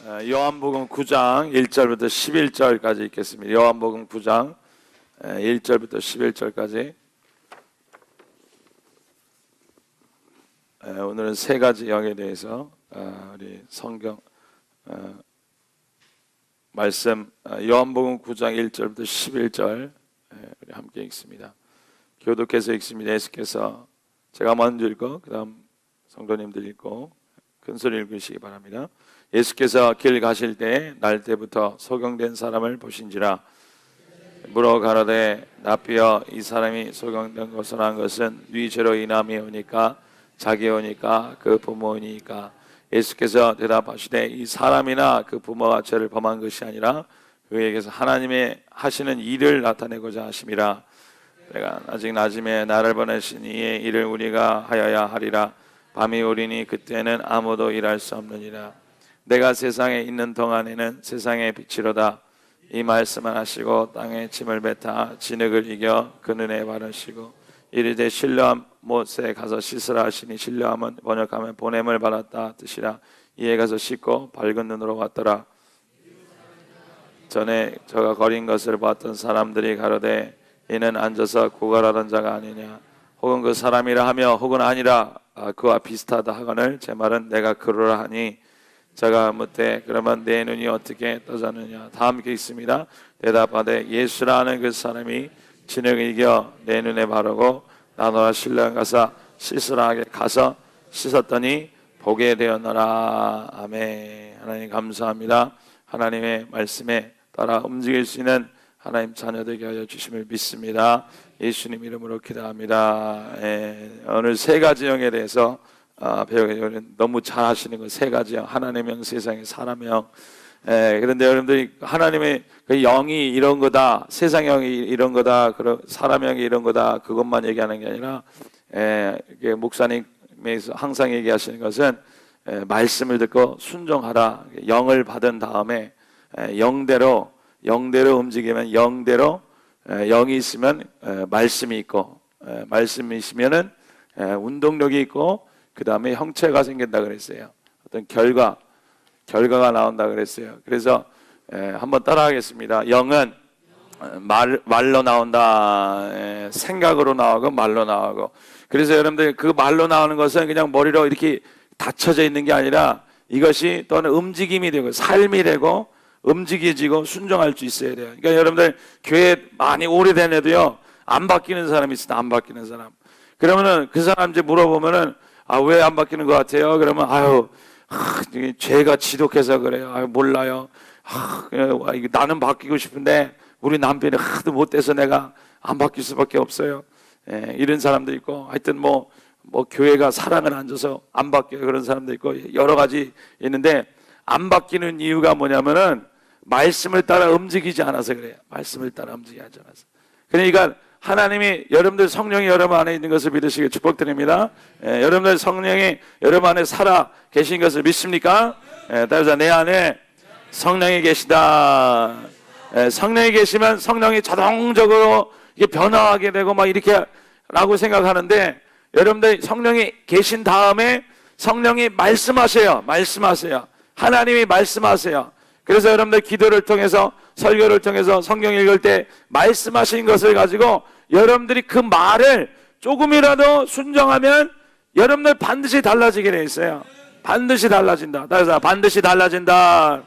요한복음 9장 1절부터 11절까지 읽겠습니다. 요한복음 9장 1절부터 11절까지. 오늘은 세 가지 영에 대해서 우리 성경 말씀 요한복음 9장 1절부터 11절 우리 함께 읽습니다. 교독해서 읽습니다. 예수께서 제가 먼저 읽고 그 다음 성도님들 읽고 큰소리 읽으시기 바랍니다. 예수께서 길 가실 때 날 때부터 소경된 사람을 보신지라 물어 가로되 납비여 이 사람이 소경된 것을 한 것은 네 죄로 인함이오니까 자기오니까 그 부모이니까. 예수께서 대답하시되 이 사람이나 그 부모가 죄를 범한 것이 아니라 그에게서 하나님의 하시는 일을 나타내고자 하심이라. 내가 아직 낮음에 나를 보내신 이의 일을 우리가 하여야 하리라. 밤이 오리니 그때는 아무도 일할 수 없느니라. 내가 세상에 있는 동안에는 세상의 빛이로다. 이 말씀을 하시고 땅에 짐을 뱉어 진흙을 이겨 그 눈에 바르시고 이르되 신뢰함 못에 가서 씻으라 하시니 신뢰함은 번역하면 보냄을 받았다 뜻이라. 이에 가서 씻고 밝은 눈으로 왔더라. 전에 저가 거린 것을 봤던 사람들이 가로되 이는 앉아서 구걸하던 자가 아니냐 혹은 그 사람이라 하며 혹은 아니라 그와 비슷하다 하거늘 제 말은 내가 그러라 하니 자가 묻되 그러면 내 눈이 어떻게 떠졌느냐. 다 함께 있습니다. 대답하되 예수라는 그 사람이 진흙을 이겨 내 눈에 바르고 나노라 신랑 가서 씻으라 하게 가서 씻었더니 보게 되었노라. 아멘. 하나님 감사합니다. 하나님의 말씀에 따라 움직일 수 있는 하나님 자녀 되게 하여 주심을 믿습니다. 예수님 이름으로 기도합니다. 오늘 세 가지 영에 대해서 배우게 너무 잘 하시는 거 세 가지 영. 하나님의 영, 세상의 사람의 영. 그런데 여러분들이 하나님의 그 영이 이런 거다, 세상 영이 이런 거다, 사람의 영이 이런 거다, 그것만 얘기하는 게 아니라 목사님이 항상 얘기하시는 것은 말씀을 듣고 순종하라. 영을 받은 다음에 영대로 움직이면 영대로 영이 있으면 말씀이 있고 말씀이 있으면은 운동력이 있고 그 다음에 형체가 생긴다 그랬어요. 어떤 결과가 나온다 그랬어요. 그래서 한번 따라하겠습니다. 영은 말로 나온다. 생각으로 나오고 말로 나오고. 그래서 여러분들 그 말로 나오는 것은 그냥 머리로 이렇게 닫혀져 있는 게 아니라 이것이 또는 움직임이 되고 삶이 되고 움직여지고 순종할 수 있어야 돼요. 그러니까 여러분들 교회 많이 오래된 애도요 안 바뀌는 사람이 있어요. 안 바뀌는 사람. 그러면은 그 사람 이제 물어보면은 왜 안 바뀌는 것 같아요? 그러면 죄가 지독해서 그래요. 몰라요. 나는 바뀌고 싶은데 우리 남편이 하도 못돼서 내가 안 바뀔 수밖에 없어요. 이런 사람도 있고 하여튼 뭐 교회가 사랑을 안 줘서 안 바뀌어요. 그런 사람도 있고 여러 가지 있는데 안 바뀌는 이유가 뭐냐면은 말씀을 따라 움직이지 않아서 그래요. 말씀을 따라 움직이지 않아서. 그러니까 하나님이 여러분들 성령이 여러분 안에 있는 것을 믿으시길 축복드립니다. 여러분들 성령이 여러분 안에 살아 계신 것을 믿습니까? 따라서 내 안에 성령이 계시다. 성령이 계시면 성령이 자동적으로 이게 변화하게 되고 막 이렇게 라고 생각하는데 여러분들 성령이 계신 다음에 성령이 말씀하세요. 하나님이 말씀하세요. 그래서 여러분들 기도를 통해서 설교를 통해서 성경 읽을 때 말씀하신 것을 가지고 여러분들이 그 말을 조금이라도 순종하면 여러분들 반드시 달라지게 돼 있어요. 반드시 달라진다. 따라서 반드시 달라진다.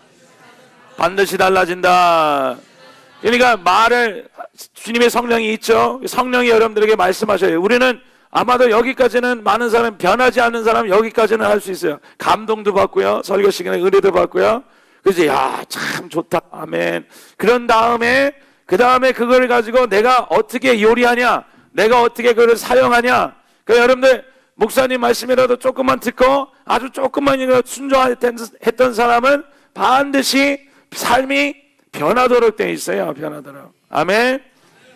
그러니까 말을 주님의 성령이 있죠. 성령이 여러분들에게 말씀하셔요. 우리는 아마도 여기까지는 많은 사람 변하지 않는 사람 여기까지는 할 수 있어요. 감동도 받고요. 설교 시간에 은혜도 받고요. 그래서 참 좋다. 아멘. 그런 다음에 그 다음에 그걸 가지고 내가 어떻게 요리하냐, 내가 어떻게 그걸 사용하냐. 그러니까 여러분들 목사님 말씀이라도 조금만 듣고 아주 조금만 순종했던 사람은 반드시 삶이 변하도록 돼 있어요. 변하도록. 아멘.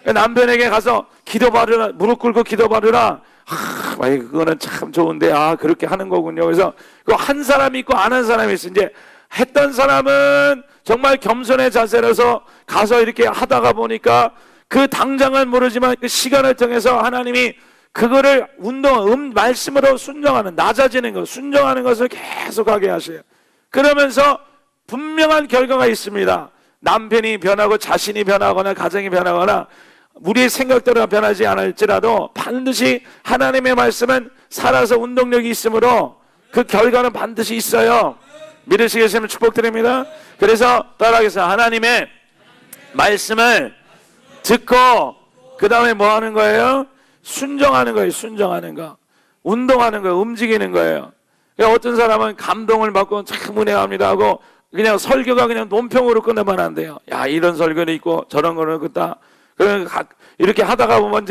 남편에게 가서 기도받으라, 무릎 꿇고 기도받으라. 그거는 참 좋은데 그렇게 하는 거군요. 그래서 그 한 사람이 있고 안 한 사람이 있어. 이제 했던 사람은 정말 겸손의 자세로서 가서 이렇게 하다가 보니까 그 당장은 모르지만 그 시간을 통해서 하나님이 그거를 말씀으로 순종하는, 낮아지는 것, 순종하는 것을 계속하게 하셔요. 그러면서 분명한 결과가 있습니다. 남편이 변하고 자신이 변하거나 가정이 변하거나 우리의 생각대로 변하지 않을지라도 반드시 하나님의 말씀은 살아서 운동력이 있으므로 그 결과는 반드시 있어요. 믿으시겠으면 축복드립니다. 그래서 따라하겠습니다. 하나님의 말씀을 듣고 그 다음에 뭐 하는 거예요? 순종하는 거예요. 순종하는 거. 운동하는 거예요. 움직이는 거예요. 어떤 사람은 감동을 받고 참 은혜합니다 하고 그냥 설교가 그냥 논평으로 끝내면 안 돼요. 야, 이런 설교도 있고 저런 거는 있다. 이렇게 하다가 보면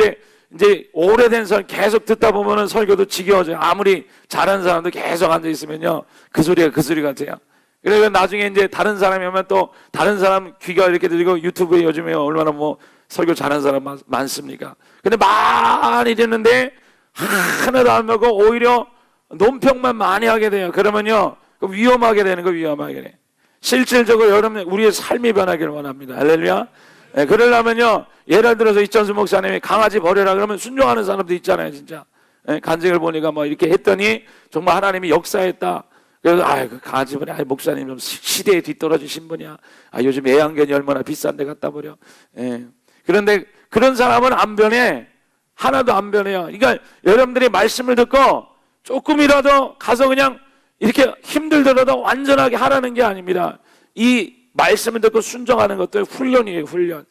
이제 오래된 설 계속 듣다 보면은 설교도 지겨워져요. 아무리 잘하는 사람도 계속 앉아 있으면요, 그 소리가 그 소리 같아요. 그래서 나중에 이제 다른 사람이 오면 또 다른 사람 귀가 이렇게 들리고 유튜브에 요즘에 얼마나 뭐 설교 잘하는 사람 많습니까? 근데 많이 듣는데 하나도 안 먹고 오히려 논평만 많이 하게 돼요. 그러면요, 위험하게 되는 거 위험하게 돼. 실질적으로 여러분 우리의 삶이 변하기를 원합니다. 할렐루야. 네, 그러려면요, 예를 들어서 이천수 목사님이 강아지 버려라 그러면 순종하는 사람도 있잖아요, 진짜. 네, 간증을 보니까 뭐 이렇게 했더니 정말 하나님이 역사했다. 그래서 그 강아지 버려. 목사님 좀 시대에 뒤떨어지신 분이야. 요즘 애완견이 얼마나 비싼데 갖다 버려. 네. 그런데 그런 사람은 안 변해. 하나도 안 변해요. 그러니까 여러분들이 말씀을 듣고 조금이라도 가서 그냥 이렇게 힘들더라도 완전하게 하라는 게 아닙니다. 이 말씀을 듣고 순종하는 것도 훈련이에요. 훈련.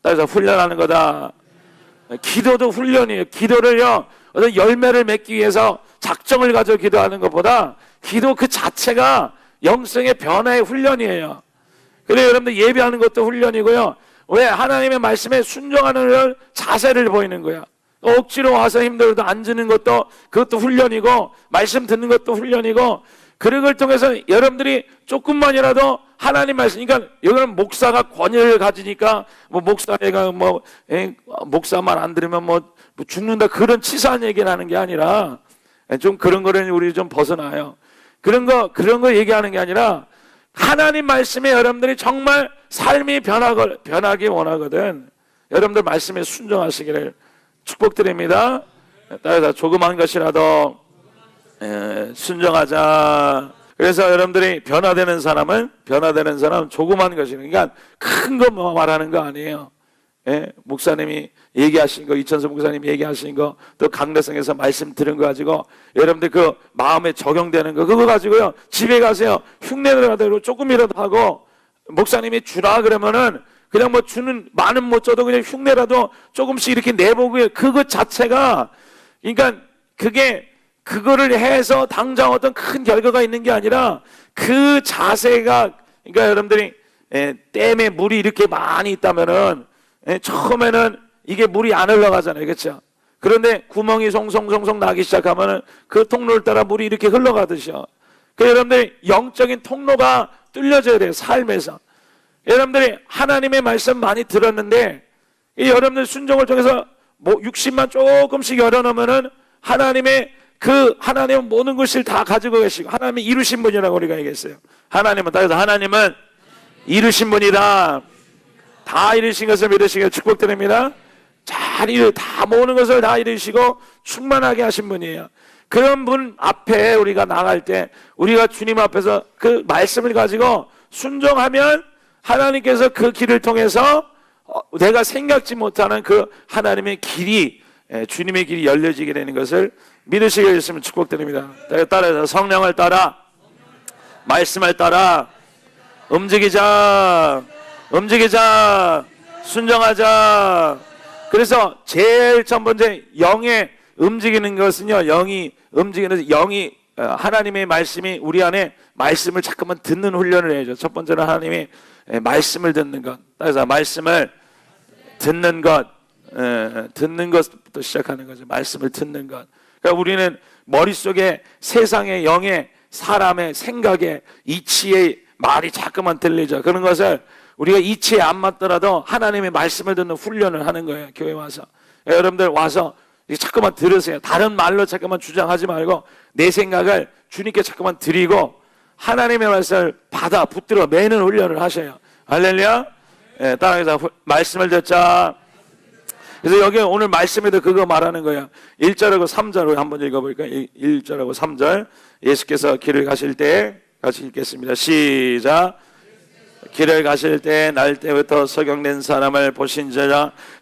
따라서 훈련하는 거다. 기도도 훈련이에요. 기도를요, 어떤 열매를 맺기 위해서 작정을 가지고 기도하는 것보다 기도 그 자체가 영성의 변화의 훈련이에요. 그래서 여러분들 예배하는 것도 훈련이고요. 왜? 하나님의 말씀에 순종하는 자세를 보이는 거야. 억지로 와서 힘들어도 앉는 것도 그것도 훈련이고, 말씀 듣는 것도 훈련이고, 그런 걸 통해서 여러분들이 조금만이라도 하나님 말씀, 그러니까 여기는 목사가 권위를 가지니까 뭐 목사가 목사 말 안 들으면 뭐 죽는다, 그런 치사한 얘기를 하는 게 아니라, 좀 그런 거는 우리 좀 벗어나요. 그런 거 얘기하는 게 아니라 하나님 말씀에 여러분들이 정말 삶이 변하기 원하거든. 여러분들 말씀에 순종하시기를 축복드립니다. 따라서 조그만 것이라도 순종하자. 그래서 여러분들이 변화되는 사람은 조그만 것이니까, 그러니까 큰 거 말하는 거 아니에요. 예? 목사님이 얘기하신 거, 이천수 목사님이 얘기하신 거, 또 강대성에서 말씀 들은 거 가지고 여러분들 그 마음에 적용되는 거, 그거 가지고요, 집에 가세요. 흉내내라도 조금이라도 하고, 목사님이 주라 그러면은 그냥 뭐 주는 많은 못 줘도 그냥 흉내라도 조금씩 이렇게 내보고, 그것 자체가, 그러니까 그거를 해서 당장 어떤 큰 결과가 있는 게 아니라 그 자세가, 그러니까 여러분들이 댐에 물이 이렇게 많이 있다면은 처음에는 이게 물이 안 흘러가잖아요, 그렇죠? 그런데 구멍이 송송송송 나기 시작하면은 그 통로를 따라 물이 이렇게 흘러가듯이요. 그 여러분들이 영적인 통로가 뚫려져야 돼요, 삶에서. 여러분들이 하나님의 말씀 많이 들었는데 이 여러분들 순종을 통해서 뭐 60만 조금씩 열어놓으면은 하나님은 모든 것을 다 가지고 계시고, 하나님이 이루신 분이라고 우리가 얘기했어요. 따라서 하나님은 이루신 분이다. 다 이루신 것을 믿으시기를 축복드립니다. 다 모든 것을 다 이루시고 충만하게 하신 분이에요. 그런 분 앞에 우리가 나갈 때, 우리가 주님 앞에서 그 말씀을 가지고 순종하면 하나님께서 그 길을 통해서 내가 생각지 못하는 그 하나님의 길이, 주님의 길이 열려지게 되는 것을 믿으시게 되시면 축복드립니다. 따라서 성령을 따라, 말씀을 따라 움직이자, 순종하자. 그래서 제일 첫 번째 영의 움직이는 것은요, 영이 하나님의 말씀이 우리 안에 말씀을 자꾸만 듣는 훈련을 해야죠. 첫 번째는 하나님이 말씀을 듣는 것. 따라서 말씀을 듣는 것부터 시작하는 거죠. 말씀을 듣는 것. 그러니까 우리는 머릿속에 세상의 영의, 사람의 생각의, 이치의 말이 자꾸만 들리죠. 그런 것을 우리가 이치에 안 맞더라도 하나님의 말씀을 듣는 훈련을 하는 거예요, 교회 와서. 여러분들 와서 자꾸만 들으세요. 다른 말로 자꾸만 주장하지 말고 내 생각을 주님께 자꾸만 드리고 하나님의 말씀을 받아 붙들어 매는 훈련을 하셔요. 할렐루야. 따라해서 말씀을 듣자. 그래서 여기 오늘 말씀에도 그거 말하는 거야. 1절하고 3절 한번 읽어볼까요? 1절하고 3절. 예수께서 길을 가실 때 같이 읽겠습니다. 시작. 길을 가실 때 날 때부터 소경된 사람을 보신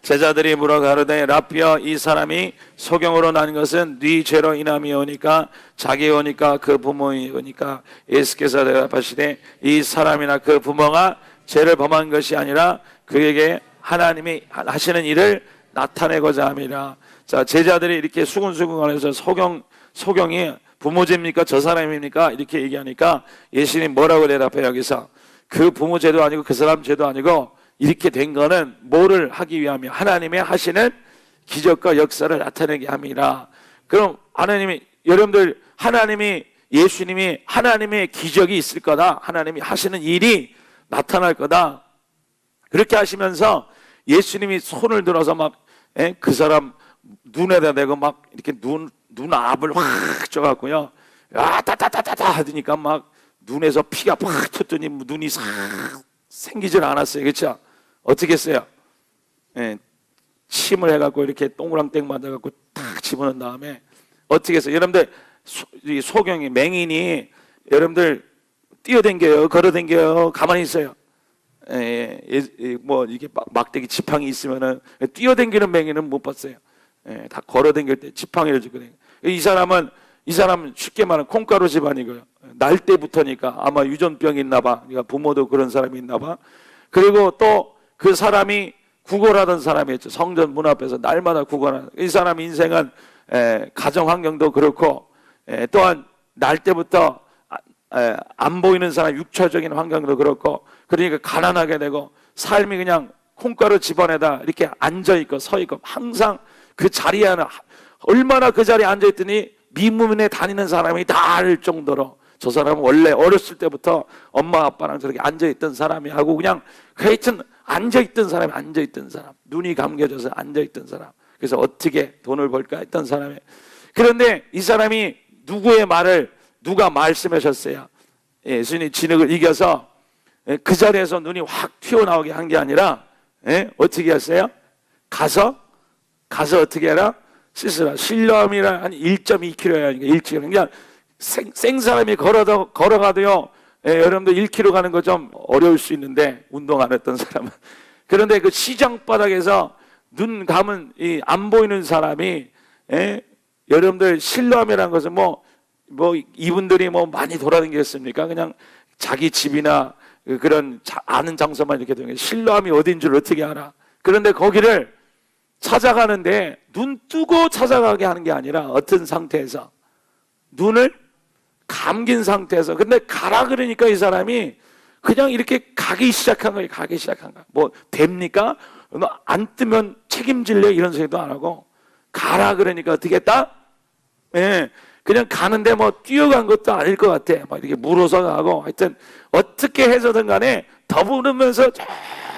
제자들이 물어 가로되 라피어, 이 사람이 소경으로 난 것은 네 죄로 인함이오니까 자기오니까 그 부모이오니까? 예수께서 대답하시되 이 사람이나 그 부모가 죄를 범한 것이 아니라 그에게 하나님이 하시는 일을 나타내고자 함이라. 자, 제자들이 이렇게 수근수근거려서 소경이 부모 죄입니까? 저 사람입니까? 이렇게 얘기하니까 예수님 뭐라고 대답해요? 여기서 그 부모 죄도 아니고 그 사람 죄도 아니고 이렇게 된 거는 뭐를 하기 위함이야? 하나님의 하시는 기적과 역사를 나타내게 함이라. 그럼 하나님이, 여러분들, 예수님이 하나님의 기적이 있을 거다, 하나님이 하시는 일이 나타날 거다, 그렇게 하시면서 예수님이 손을 들어서 막 그 사람 눈에다 대고 막 이렇게 눈압을 확 쪄갖고요, 따따따따따 하더니까 막 눈에서 피가 팍 튀었더니 눈이 싹 생기질 않았어요. 그렇죠? 어떻게 했어요? 침을 해갖고 이렇게 동그랑땡 맞아갖고 탁 집어넣은 다음에 어떻게 했어요? 여러분들, 이 소경이, 맹인이 여러분들 뛰어댕겨요? 걸어댕겨요? 가만히 있어요? 뭐 이게 막대기 지팡이 있으면은 뛰어댕기는 맹인은 못 봤어요. 다 걸어댕길 때 지팡이를 쥐고 댕겨. 이 사람은 쉽게 말하면 콩가루 집안이고요. 날 때부터니까 아마 유전병이 있나 봐. 그러니까 부모도 그런 사람이 있나 봐. 그리고 또 그 사람이 구걸하던 사람이었죠. 성전 문 앞에서 날마다 구걸하는. 이 사람 인생은 가정 환경도 그렇고 또한 날 때부터 안 보이는 사람, 육체적인 환경도 그렇고, 그러니까 가난하게 되고 삶이 그냥 콩가루 집안에다 이렇게 앉아있고 서있고 항상 그 자리에 얼마나 그 자리에 앉아있더니 미문에 다니는 사람이 다 알 정도로 저 사람은 원래 어렸을 때부터 엄마 아빠랑 저렇게 앉아있던 사람이 하고 그냥 하여튼 앉아있던 사람이 앉아있던 사람, 눈이 감겨져서 앉아있던 사람, 그래서 어떻게 돈을 벌까 했던 사람이. 그런데 이 사람이 누가 말씀하셨어요? 예수님이 진흙을 이겨서 그 자리에서 눈이 확 튀어나오게 한 게 아니라 어떻게 했어요? 가서 어떻게 해라? 씻으라. 실로암이라 한 1.2km야. 1km. 그냥 생사람이 걸어가도요, 여러분들 1km 가는 거 좀 어려울 수 있는데, 운동 안 했던 사람은. 그런데 그 시장 바닥에서 눈 감은 안 보이는 사람이, 여러분들 실로암이라는 것은 뭐 이분들이 뭐 많이 돌아다니겠습니까? 그냥 자기 집이나 그런 아는 장소만 이렇게 되는 거예요. 실로암이 어딘 줄 어떻게 알아? 그런데 거기를 찾아가는데 눈 뜨고 찾아가게 하는 게 아니라 어떤 상태에서 눈을 감긴 상태에서, 근데 가라 그러니까 이 사람이 그냥 이렇게 가기 시작한 거예요. 뭐 됩니까? 너 안 뜨면 책임질래? 이런 소리도 안 하고 가라 그러니까 어떻게 했다? 그냥 가는데 뭐 뛰어간 것도 아닐 것 같아. 막 이렇게 물어서 가고, 하여튼 어떻게 해서든 간에 더부르면서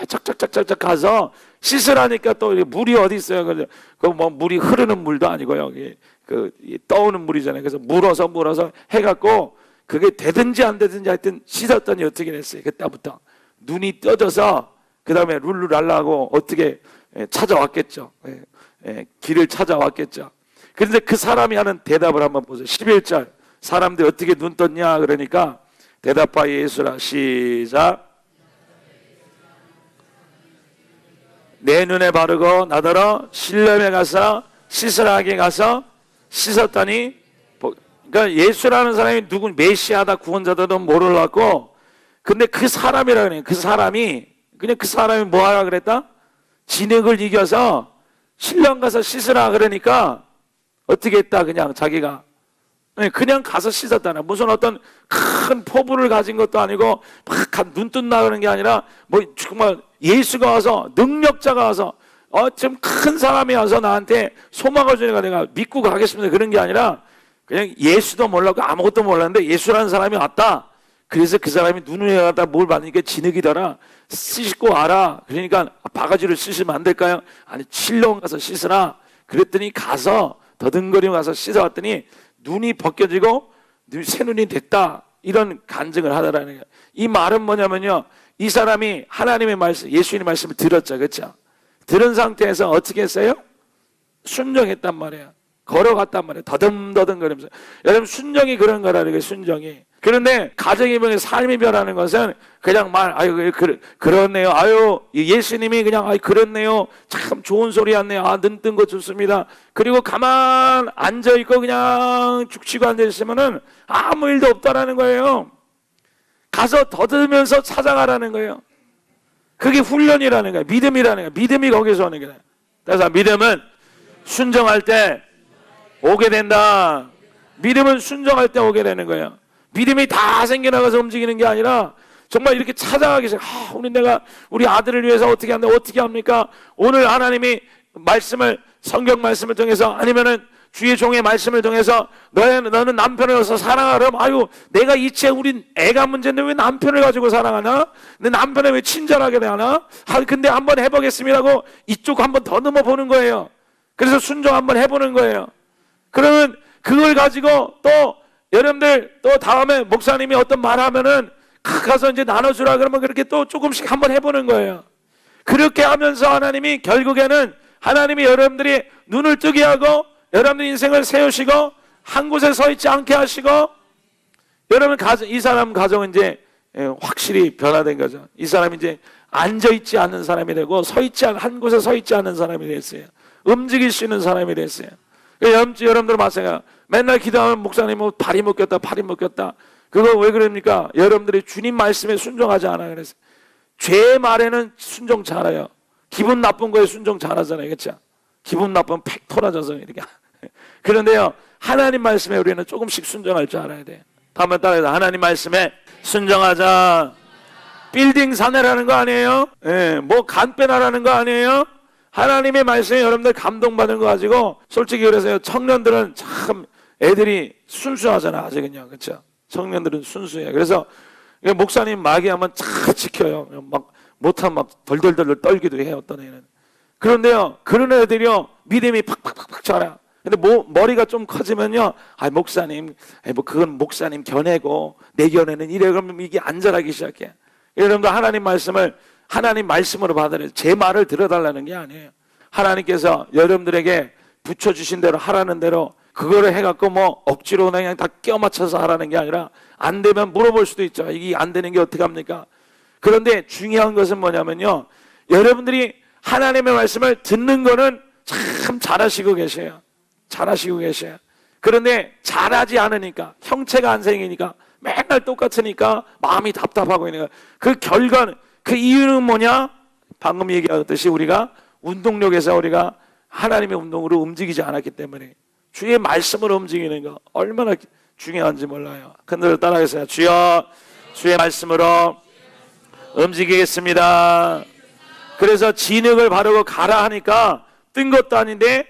쫙쫙쫙쫙 가서 씻으라니까 또 물이 어디 있어요? 그 뭐 물이 흐르는 물도 아니고요. 그 떠오는 물이잖아요. 그래서 물어서 해갖고 그게 되든지 안 되든지 하여튼 씻었더니 어떻게 됐어요? 그때부터 눈이 떠져서 그 다음에 룰루랄라하고 어떻게 찾아왔겠죠. 길을 찾아왔겠죠. 그런데 그 사람이 하는 대답을 한번 보세요. 11절. 사람들이 어떻게 눈 떴냐 그러니까 대답하여 예수라. 시작. 내 눈에 바르고 나더러 실로암에 가서 씻으라하게 가서 씻었더니, 그러니까 예수라는 사람이 누군 메시아다 구원자다도 모르려고, 근데 그 사람이라 그래요. 그 사람이 뭐 하라 그랬다? 진흙을 이겨서 실로암 가서 씻으라 그러니까 어떻게 했다? 그냥 자기가 그냥 가서 씻었다나. 무슨 어떤 큰 포부를 가진 것도 아니고 막 눈 뜬다 그러는 게 아니라 뭐 정말 예수가 와서, 능력자가 와서 좀 큰 사람이 와서 나한테 소망을 주니까 내가 믿고 가겠습니다 그런 게 아니라 그냥 예수도 몰랐고 아무것도 몰랐는데 예수라는 사람이 왔다. 그래서 그 사람이 눈을 갖다 뭘 받으니까 진흙이더라. 씻고 와라. 그러니까 바가지로 씻으면 안 될까요? 아니, 실로암 가서 씻으라. 그랬더니 가서 더듬거리고 가서 씻어왔더니 눈이 벗겨지고 새 눈이 됐다. 이런 간증을 하더라는 거예요. 이 말은 뭐냐면요, 이 사람이 하나님의 말씀, 예수님의 말씀을 들었죠. 그렇죠? 들은 상태에서 어떻게 했어요? 순종했단 말이에요. 걸어갔단 말이에요. 더듬더듬 거리면서. 여러분 순종이 그런 거라는 거예요. 순종이. 그런데 가정이 변해 삶이 변하는 것은 그냥 아유 그렇네요. 아유 예수님이 그냥 아유 그렇네요. 참 좋은 소리 했네요. 아 눈뜬 거 좋습니다. 그리고 가만 앉아 있고 그냥 죽치고 앉아 있으면은 아무 일도 없다라는 거예요. 가서 더듬으면서 찾아가라는 거예요. 그게 훈련이라는 거예요. 믿음이라는 거예요. 믿음이 거기서 오는 거예요. 그래서 믿음은 순종할 때 오게 된다. 믿음은 순종할 때 오게 되는 거예요. 믿음이 다 생겨나가서 움직이는 게 아니라 정말 이렇게 찾아가기 시작. 우리 아들을 위해서 어떻게 한다, 어떻게 합니까? 오늘 하나님이 성경 말씀을 통해서 아니면은 주의 종의 말씀을 통해서 너는 남편을 가서 사랑하라. 아유 내가 이체 우리 애가 문제인데 왜 남편을 가지고 사랑하나? 내 남편을 왜 친절하게 대하나? 근데 한번 해보겠습니다 하고 이쪽 한번 더 넘어보는 거예요. 그래서 순종 한번 해보는 거예요. 그러면 그걸 가지고 또 여러분들 또 다음에 목사님이 어떤 말 하면은 가서 이제 나눠주라 그러면 그렇게 또 조금씩 한번 해보는 거예요. 그렇게 하면서 하나님이 결국에는 하나님이 여러분들이 눈을 뜨게 하고 여러분들 인생을 세우시고 한 곳에 서 있지 않게 하시고 여러분 이 사람 가정은 이제 확실히 변화된 거죠. 이 사람이 이제 앉아있지 않는 사람이 되고 한 곳에 서 있지 않는 사람이 됐어요. 움직일 수 있는 사람이 됐어요. 여러분들 마찬가지야. 맨날 기도하면 목사님 발이 묶였다. 그거 왜 그럽니까? 여러분들이 주님 말씀에 순종하지 않아요. 그래서 죄 말에는 순종 잘해요. 기분 나쁜 거에 순종 잘하잖아요. 그렇죠? 기분 나쁘면 팩 토라져서 이렇게. 그런데요, 하나님 말씀에 우리는 조금씩 순종할 줄 알아야 돼요. 한번 따라해서 하나님 말씀에 순종하자. 빌딩 사내라는 거 아니에요? 예, 간 빼나라는 거 아니에요? 하나님의 말씀에 여러분들 감동받은 거 가지고 솔직히 그래서요, 청년들은 참 애들이 순수하잖아. 아직은요. 그렇죠? 청년들은 순수해요. 그래서 목사님 마귀하면 잘 지켜요. 막 못하면 막 덜덜덜 떨기도 해요. 어떤 애는. 그런데요, 그런 애들이요, 믿음이 팍팍팍팍 자라. 근데 머리가 좀 커지면요, 목사님, 그건 목사님 견해고, 내 견해는 이래. 그러면 이게 안 자라기 시작해. 여러분들 하나님 말씀으로 받아들여요. 제 말을 들어달라는 게 아니에요. 하나님께서 여러분들에게 붙여주신 대로 하라는 대로 그거를 해갖고 억지로 그냥 다 껴맞춰서 하라는 게 아니라 안 되면 물어볼 수도 있죠. 이게 안 되는 게 어떻게 합니까? 그런데 중요한 것은 뭐냐면요, 여러분들이 하나님의 말씀을 듣는 거는 참 잘하시고 계세요. 그런데 잘하지 않으니까, 형체가 안 생기니까, 맨날 똑같으니까 마음이 답답하고 있는 거예요. 그 결과는, 그 이유는 뭐냐? 방금 얘기하듯이 우리가 운동력에서 우리가 하나님의 운동으로 움직이지 않았기 때문에, 주의 말씀으로 움직이는 거 얼마나 중요한지 몰라요. 근데 따라하세요. 주여, 주의 말씀으로 움직이겠습니다. 그래서 진흙을 바르고 가라 하니까 뜬 것도 아닌데,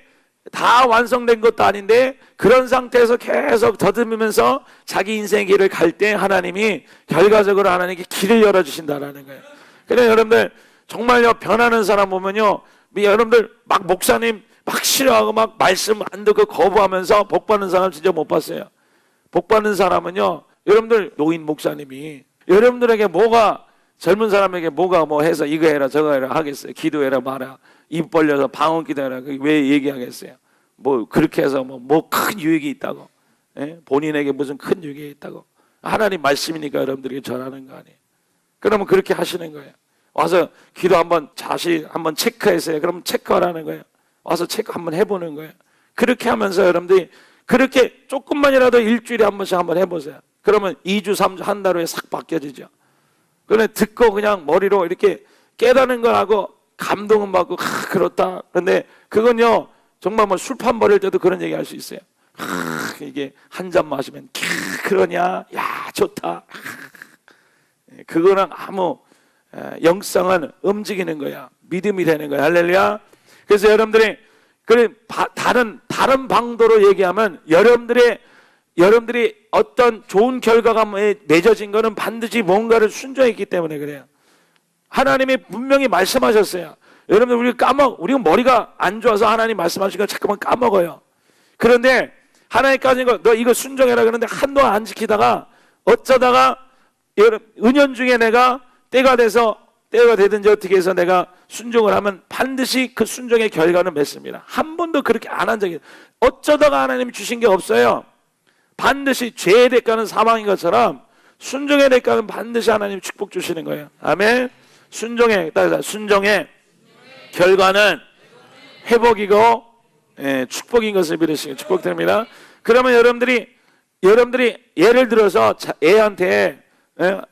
다 완성된 것도 아닌데, 그런 상태에서 계속 더듬으면서 자기 인생의 길을 갈 때 하나님이 결과적으로 하나님께 길을 열어주신다라는 거예요. 그래서 여러분들 정말요, 변하는 사람 보면요, 여러분들 막 목사님 막 싫어하고 막 말씀 안 듣고 거부하면서 복 받는 사람 진짜 못 봤어요. 복 받는 사람은요, 여러분들 노인 목사님이 여러분들에게 젊은 사람에게 해서 이거 해라 저거 해라 하겠어요? 기도해라 마라, 입 벌려서 방언 기도해라, 왜 얘기하겠어요? 그렇게 해서 큰 유익이 있다고, 예? 본인에게 무슨 큰 유익이 있다고? 하나님 말씀이니까 여러분들이 전하는 거 아니에요. 그러면 그렇게 하시는 거예요. 와서 기도 한번 한번 체크해서요. 그러면 체크하라는 거예요. 와서 체크 한번 해보는 거예요. 그렇게 하면서 여러분들이 그렇게 조금만이라도 일주일에 한 번씩 한번 해보세요. 그러면 2주, 3주, 한 달 후에 싹 바뀌어지죠. 그런데 듣고 그냥 머리로 이렇게 깨닫는 걸 하고 감동은 받고 그렇다. 그런데 그건요, 정말 술판 버릴 때도 그런 얘기 할 수 있어요. 이게 한 잔 마시면 그러냐, 야 좋다. 그거랑 아무 영성은 움직이는 거야. 믿음이 되는 거야. 할렐루야. 그래서 여러분들이 다른 방도로 얘기하면 여러분들이 어떤 좋은 결과가 맺어진 거는 반드시 뭔가를 순종했기 때문에 그래요. 하나님이 분명히 말씀하셨어요. 여러분들 우리가 머리가 안 좋아서 하나님 말씀하신 걸 자꾸만 까먹어요. 그런데 하나님까지 너 이거 순종해라 그러는데 한동안 안 지키다가 어쩌다가 은연중에 내가 때가 돼서 때가 되든지 어떻게 해서 내가 순종을 하면 반드시 그 순종의 결과는 맺습니다. 한 번도 그렇게 안 한 적이, 어쩌다가 하나님이 주신 게 없어요. 반드시 죄의 대가는 사망인 것처럼 순종의 대가는 반드시 하나님이 축복 주시는 거예요. 아멘. 순종의 결과는 회복이고 축복인 것을 믿으시고 축복됩니다. 그러면 여러분들이 예를 들어서 애한테,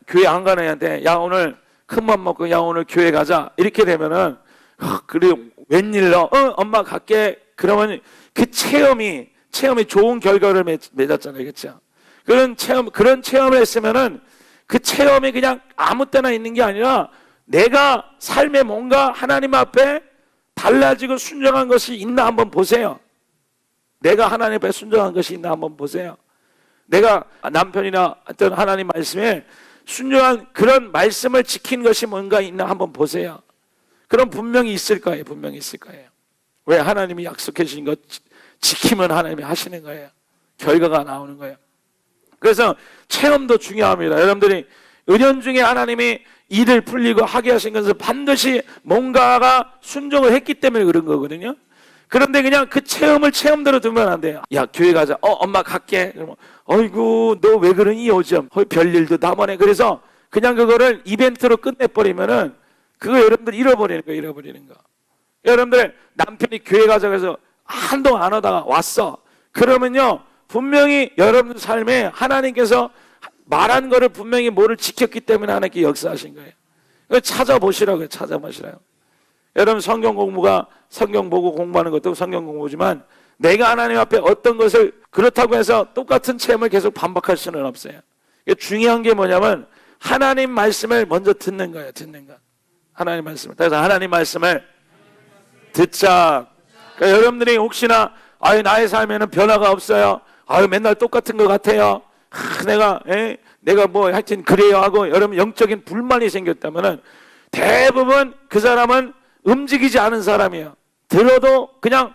교회 안 가는 애한테 야 오늘 큰맘 먹고 야 오늘 교회 가자 이렇게 되면은 그래 웬일로 엄마 갈게 그러면 그 체험이 좋은 결과를 맺었잖아요. 그렇죠? 그런 체험을 했으면은 그 체험이 그냥 아무 때나 있는 게 아니라 내가 삶에 뭔가 하나님 앞에 달라지고 순종한 것이 있나 한번 보세요. 내가 하나님 앞에 순종한 것이 있나 한번 보세요. 내가 남편이나 어떤 하나님 말씀에 순종한 그런 말씀을 지킨 것이 뭔가 있나 한번 보세요. 그럼 분명히 있을 거예요. 분명히 있을 거예요. 왜? 하나님이 약속해 주신 것 지키면 하나님이 하시는 거예요. 결과가 나오는 거예요. 그래서 체험도 중요합니다. 여러분들이 은연중에 하나님이 일을 풀리고 하게 하신 것은 반드시 뭔가가 순종을 했기 때문에 그런 거거든요. 그런데 그냥 그 체험을 체험대로 두면 안 돼요. 야 교회 가자. 엄마 갈게. 그러면 어이구 너 왜 그러니 요즘 별일도 다 보네. 그래서 그냥 그거를 이벤트로 끝내버리면은 그거 여러분들 잃어버리는 거. 여러분들 남편이 교회 가자고 해서 한동안 안 하다가 왔어. 그러면요 분명히 여러분들 삶에 하나님께서 말한 거를 분명히 뭐를 지켰기 때문에 하나님께 역사하신 거예요. 찾아보시라고요. 여러분 성경 보고 공부하는 것도 성경 공부지만 내가 하나님 앞에 어떤 것을 그렇다고 해서 똑같은 체험을 계속 반복할 수는 없어요. 중요한 게 뭐냐면 하나님 말씀을 먼저 듣는 거예요. 하나님 말씀을. 그래서 하나님 말씀을 듣자. 그러니까 여러분들이 혹시나 나의 삶에는 변화가 없어요. 맨날 똑같은 것 같아요. 내가 뭐 하여튼 그래요 하고 여러분 영적인 불만이 생겼다면은 대부분 그 사람은 움직이지 않은 사람이에요. 들어도 그냥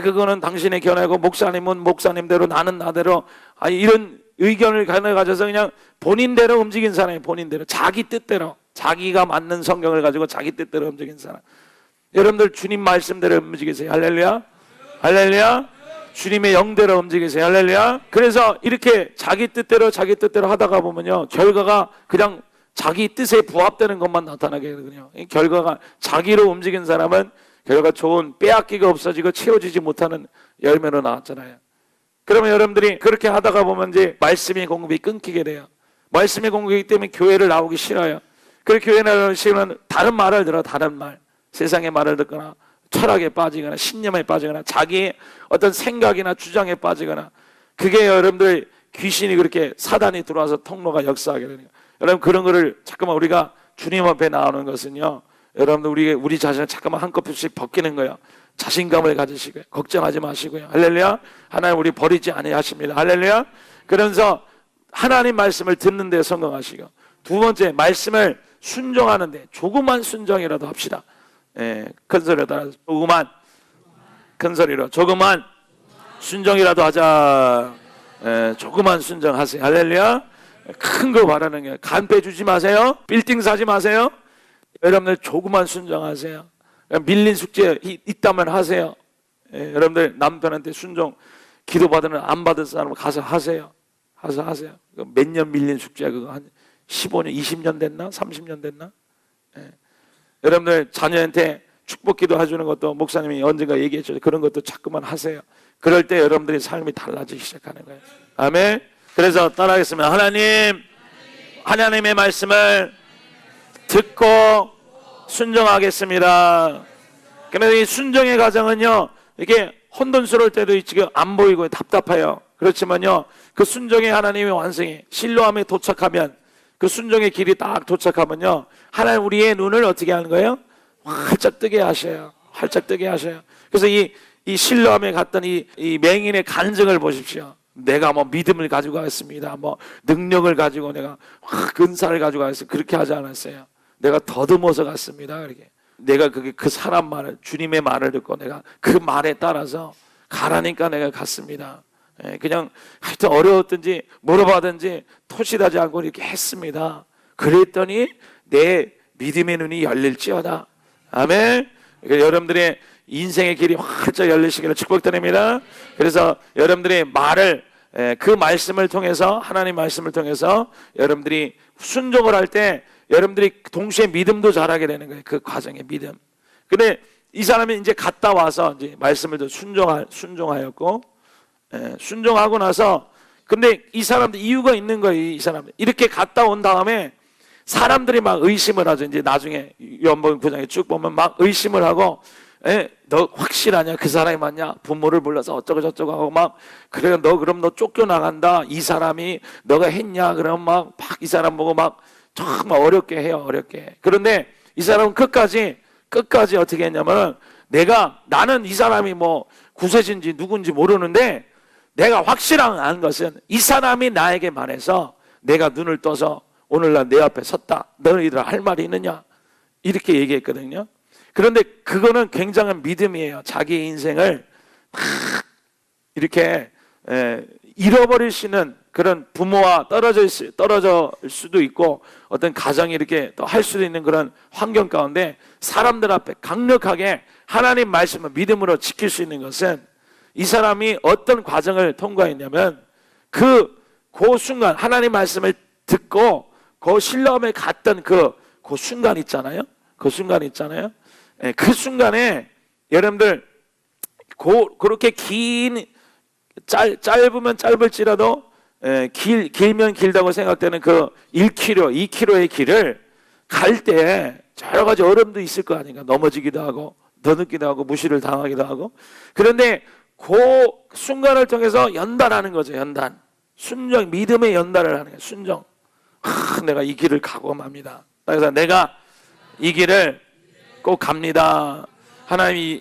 그거는 당신의 견해고 목사님은 목사님대로 나는 나대로 이런 의견을 가져서 그냥 본인대로 움직인 사람이에요. 본인대로 자기 뜻대로 자기가 맞는 성경을 가지고 자기 뜻대로 움직인 사람. 여러분들 주님 말씀대로 움직이세요. 할렐루야. 주님의 영대로 움직이세요. 할렐루야. 그래서 이렇게 자기 뜻대로 하다가 보면요 결과가 그냥 자기 뜻에 부합되는 것만 나타나게 되거든요. 이 결과가 자기로 움직인 사람은 결과가 좋은 빼앗기가 없어지고 채워지지 못하는 열매로 나왔잖아요. 그러면 여러분들이 그렇게 하다가 보면 이제 말씀의 공급이 끊기게 돼요. 말씀의 공급이기 때문에 교회를 나오기 싫어요. 그렇게 교회를 나오기 싫으면 다른 말을 들어. 다른 말, 세상의 말을 듣거나 철학에 빠지거나 신념에 빠지거나 자기의 어떤 생각이나 주장에 빠지거나, 그게 여러분들 귀신이 그렇게 사단이 들어와서 통로가 역사하게 되는 거예요. 여러분 그런 거를 잠깐만 우리가 주님 앞에 나오는 것은요, 여러분들 우리 자신을 잠깐만 한꺼풀씩 벗기는 거예요. 자신감을 가지시고요. 걱정하지 마시고요. 할렐루야. 하나님 우리 버리지 아니하십니다. 할렐루야. 그러면서 하나님 말씀을 듣는 데 성공하시고, 두 번째 말씀을 순종하는데 조그만 순종이라도 합시다. 큰 소리로 따라서 큰 소리로 조그만 순종이라도 하자. 조그만 순종하세요. 할렐루야. 큰 거 바라는 게 간 빼주지 마세요. 빌딩 사지 마세요. 여러분들 조그만 순종하세요. 밀린 숙제 있다면 하세요. 여러분들 남편한테 순종 기도받으면 안 받은 사람은 가서 하세요. 하세요. 몇 년 밀린 숙제야 그거. 한 15년 20년 됐나? 30년 됐나? 여러분들 자녀한테 축복 기도 해주는 것도 목사님이 언젠가 얘기했죠. 그런 것도 자꾸만 하세요. 그럴 때 여러분들의 삶이 달라지기 시작하는 거예요. 아멘. 그래서 따라하겠습니다. 하나님의 말씀을 듣고 순종하겠습니다. 그런데 이 순종의 과정은요, 이게 혼돈스러울 때도 지금 안 보이고 답답해요. 그렇지만요, 그 순종의 하나님의 완성이 실로암에 도착하면, 그 순종의 길이 딱 도착하면요, 하나님 우리의 눈을 어떻게 하는 거예요? 활짝 뜨게 하셔요. 활짝 뜨게 하셔요. 그래서 이 실로암에 갔던 이 맹인의 간증을 보십시오. 내가 뭐 믿음을 가지고 갔습니다. 뭐 능력을 가지고 내가 근사를 가지고 갔어요. 그렇게 하지 않았어요. 내가 더듬어서 갔습니다. 이렇게. 내가 그 사람 말을, 주님의 말을 듣고 내가 그 말에 따라서 가라니까 내가 갔습니다. 그냥 하여튼 어려웠든지 물어봐든지 토실하지 않고 이렇게 했습니다. 그랬더니 믿음의 눈이 열릴지어다. 아멘. 그러니까 여러분들의 인생의 길이 활짝 열리시기를 축복드립니다. 그래서 여러분들이 말을 그 말씀을 통해서, 하나님 말씀을 통해서 여러분들이 순종을 할 때 여러분들이 동시에 믿음도 자라게 되는 거예요. 그 과정의 믿음. 근데 이 사람이 이제 갔다 와서 이제 말씀을 또 순종하였고, 순종하고 나서, 근데 이 사람들 이유가 있는 거예요. 이 사람들 이렇게 갔다 온 다음에 사람들이 막 의심을 하죠. 이제 나중에 요한복음 9장에 쭉 보면 막 의심을 하고, 너 확실하냐? 그 사람이 맞냐? 부모를 불러서 어쩌고 저쩌고 하고 막, 그래 그럼 너 쫓겨나간다. 이 사람이 너가 했냐? 그럼 막 이 사람 보고 막 정말 어렵게 해요. 어렵게. 그런데 이 사람은 끝까지 어떻게 했냐면, 나는 이 사람이 뭐 구세주인지 누군지 모르는데 내가 확실한 것은 이 사람이 나에게 말해서 내가 눈을 떠서 오늘날 내 앞에 섰다. 너희들 할 말이 있느냐? 이렇게 얘기했거든요. 그런데 그거는 굉장한 믿음이에요. 자기 인생을 이렇게 잃어버릴 수 있는 그런 부모와 떨어질 수도 있고, 어떤 가정이 이렇게 또 할 수도 있는 그런 환경 가운데 사람들 앞에 강력하게 하나님 말씀을 믿음으로 지킬 수 있는 것은, 이 사람이 어떤 과정을 통과했냐면, 그 순간 하나님 말씀을 듣고 그 신령함에 갔던 그 순간 있잖아요. 그 순간에 여러분들 그렇게 짧으면 짧을지라도 길면 길다고 생각되는 그 1km, 2km의 길을 갈 때 여러 가지 어려움도 있을 거 아닌가. 넘어지기도 하고 더듬기도 하고 무시를 당하기도 하고. 그런데 그 순간을 통해서 연단하는 거죠. 연단. 순종, 믿음의 연단을 하는 거예요. 순종. 내가 이 길을 가고 맙니다. 그래서 내가 이 길을 꼭 갑니다. 하나님이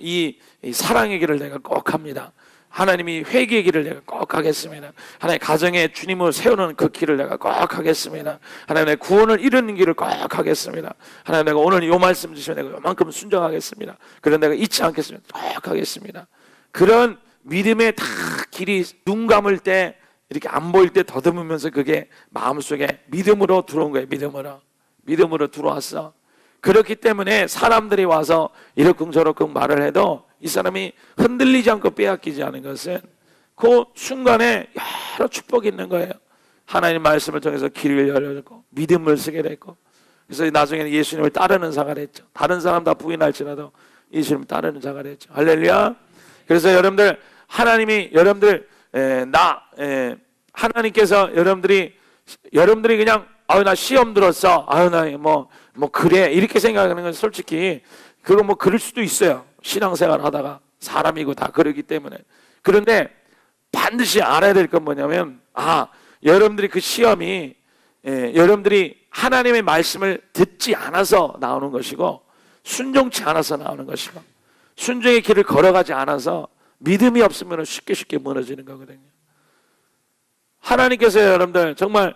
이 사랑의 길을 내가 꼭 갑니다. 하나님이 회개의 길을 내가 꼭 하겠습니다. 하나님 가정에 주님을 세우는 그 길을 내가 꼭 하겠습니다. 하나님의 구원을 이루는 길을 꼭 하겠습니다. 하나님, 내가 오늘 이 말씀 주시면 내가 이만큼 순종하겠습니다. 그런 내가 잊지 않겠습니다. 꼭 하겠습니다. 그런 믿음의 다 길이, 눈 감을 때 이렇게 안 보일 때 더듬으면서 그게 마음속에 믿음으로 들어온 거예요. 믿음으로 들어왔어. 그렇기 때문에 사람들이 와서 이러쿵저러쿵 말을 해도 이 사람이 흔들리지 않고 빼앗기지 않은 것은 그 순간에 여러 축복이 있는 거예요. 하나님 말씀을 통해서 길을 열어주고 믿음을 쓰게 됐고, 그래서 나중에는 예수님을 따르는 자가 됐죠. 다른 사람 다 부인할지라도 예수님을 따르는 자가 됐죠. 할렐루야. 그래서 여러분들, 하나님이 하나님께서 여러분들이 그냥 나 시험 들었어. 나 뭐 그래. 이렇게 생각하는 건 솔직히 그거 뭐 그럴 수도 있어요. 신앙생활 하다가 사람이고 다 그러기 때문에. 그런데 반드시 알아야 될 건 뭐냐면, 여러분들이 그 시험이 여러분들이 하나님의 말씀을 듣지 않아서 나오는 것이고, 순종치 않아서 나오는 것이고, 순종의 길을 걸어가지 않아서 믿음이 없으면 쉽게 무너지는 거거든요. 하나님께서 여러분들 정말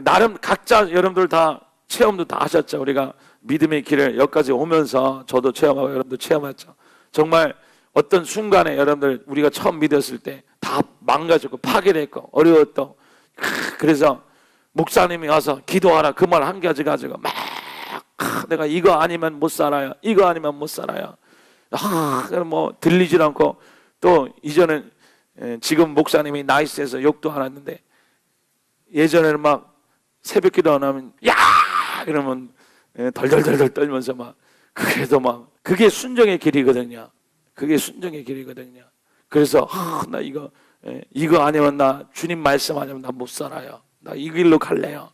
나름 각자 여러분들 다 체험도 다 하셨죠. 우리가 믿음의 길을 여기까지 오면서 저도 체험하고 여러분도 체험했죠. 정말 어떤 순간에 여러분들 우리가 처음 믿었을 때 다 망가졌고 파괴됐고 어려웠고, 그래서 목사님이 와서 기도하라 그 말 한 가지 가지고 막 내가 이거 아니면 못 살아요. 이거 아니면 못 살아요. 뭐 들리질 않고, 또 이전엔 지금 목사님이 나이스해서 욕도 안 했는데, 예전에는 막 새벽 기도 안 하면 야 이러면 덜덜덜덜 떨면서 막, 그래도 막 그게 순종의 길이거든요. 그래서 나 이거 아니면 나 주님 말씀 아니면 나 못 살아요. 나 이 길로 갈래요.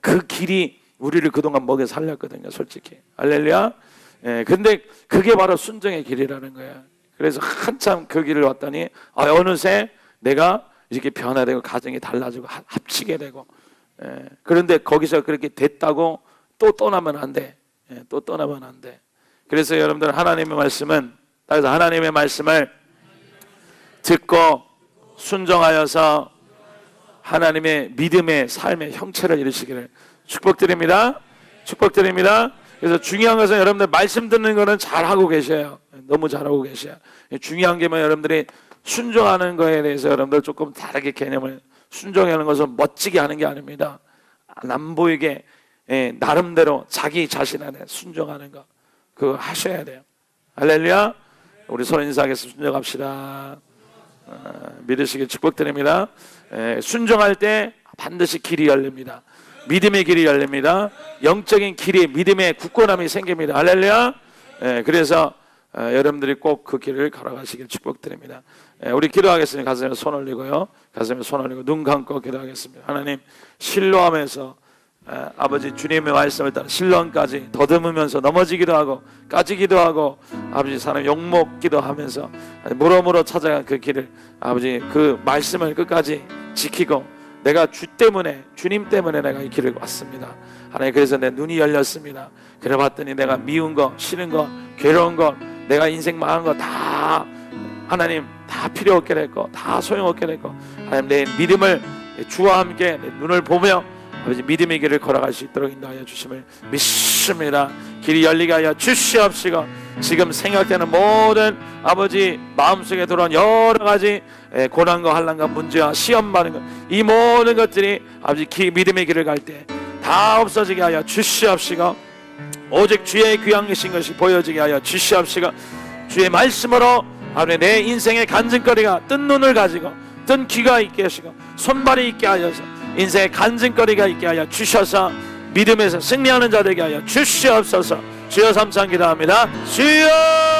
그 길이 우리를 그동안 먹여 살렸거든요. 솔직히. 할렐루야. 근데 그게 바로 순종의 길이라는 거예요. 그래서 한참 그 길을 왔더니 어느새 내가 이렇게 변화되고 가정이 달라지고 합치게 되고, 그런데 거기서 그렇게 됐다고 또 떠나면 안 돼. 또 떠나면 안 돼. 그래서 여러분들, 하나님의 말씀은, 따라서 하나님의 말씀을 듣고 순종하여서 하나님의 믿음의 삶의 형체를 이루시기를 축복드립니다. 그래서 중요한 것은 여러분들 말씀 듣는 거는 잘하고 계셔요. 너무 잘하고 계셔요. 중요한 게 여러분들이 순종하는 거에 대해서 여러분들 조금 다르게 개념을, 순종하는 것은 멋지게 하는 게 아닙니다. 안 보이게 나름대로 자기 자신한테 순종하는 거, 그거 하셔야 돼요. 할렐루야. 우리 서로 인사하겠습니다. 순종합시다. 믿으시길 축복드립니다. 순종할 때 반드시 길이 열립니다. 믿음의 길이 열립니다. 영적인 길이, 믿음의 굳건함이 생깁니다. 할렐루야. 그래서 여러분들이 꼭 그 길을 걸어가시길 축복드립니다. 우리 기도하겠습니다. 가슴에 손 올리고요. 가슴에 손 올리고 눈 감고 기도하겠습니다. 하나님, 신뢰하면서 아버지 주님의 말씀을 따라 신령까지 더듬으면서 넘어지기도 하고 까지기도 하고 아버지 사람 욕먹기도 하면서 물어물어 찾아간 그 길을 아버지 그 말씀을 끝까지 지키고 내가 주님 때문에 내가 이 길을 왔습니다. 하나님, 그래서 내 눈이 열렸습니다. 그래 봤더니 내가 미운 거, 싫은 거, 괴로운 거, 내가 인생 망한 거 다 하나님 다 필요 없게 됐고 다 소용없게 됐고 하나님, 내 믿음을 주와 함께 내 눈을 보며 아버지 믿음의 길을 걸어갈 수 있도록 인도하여 주심을 믿습니다. 길이 열리게 하여 주시옵시고 지금 생각되는 모든 아버지 마음속에 들어온 여러 가지 고난과 환난과 문제와 시험 받는 것, 이 모든 것들이 아버지 믿음의 길을 갈 때 다 없어지게 하여 주시옵시고 오직 주의 귀한 것이 보여지게 하여 주시옵시고 주의 말씀으로 아버지 내 인생의 간증거리가 뜬 눈을 가지고 뜬 귀가 있게 하시고 손발이 있게 하셔서 인생의 간증거리가 있게 하여 주셔서 믿음에서 승리하는 자 되게 하여 주시옵소서. 주여 삼창 기도합니다. 주여.